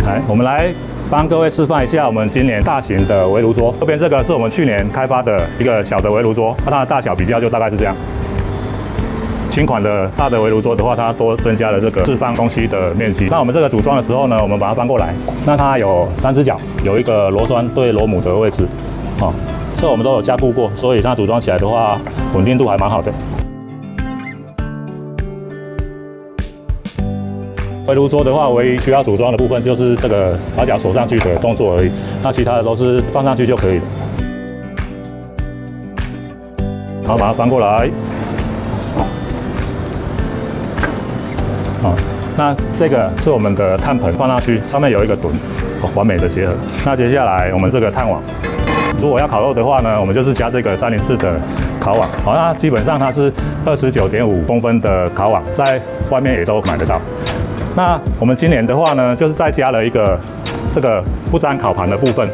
来，我们来帮各位示范一下我们今年大型的围炉桌。这边这个是我们去年开发的一个小的围炉桌，它的大小比较就大概是这样。新款的大的围炉桌的话，它多增加了这个置放东西的面积。那我们这个组装的时候呢，我们把它翻过来，那它有3只脚，有一个螺栓对螺母的位置，这我们都有加固过，所以它组装起来的话，稳定度还蛮好的。围炉桌的话，唯一需要组装的部分就是这个把脚锁上去的动作而已，那其他的都是放上去就可以了。然后把它翻过来。那这个是我们的炭盆，放上去，上面有一个墩，完美的结合。那接下来我们这个炭网，如果要烤肉的话呢，我们就是加这个304的烤网。好，那基本上它是29.5公分的烤网，在外面也都买得到。那我们今年的话呢，就是再加了一个这个不粘烤盘的部分，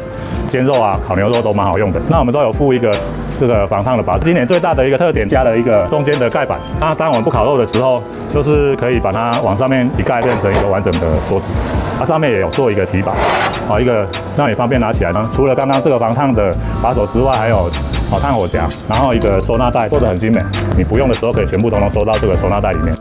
煎肉啊、烤牛肉都蛮好用的。那我们都有附一个这个防烫的把。今年最大的一个特点，加了一个中间的盖板。那当我们不烤肉的时候，就是可以把它往上面一盖，变成一个完整的桌子。它上面也有做一个提把，一个让你方便拿起来呢。除了刚刚这个防烫的把手之外，还有炭火夹，然后一个收纳袋做得很精美。你不用的时候可以全部统统收到这个收纳袋里面。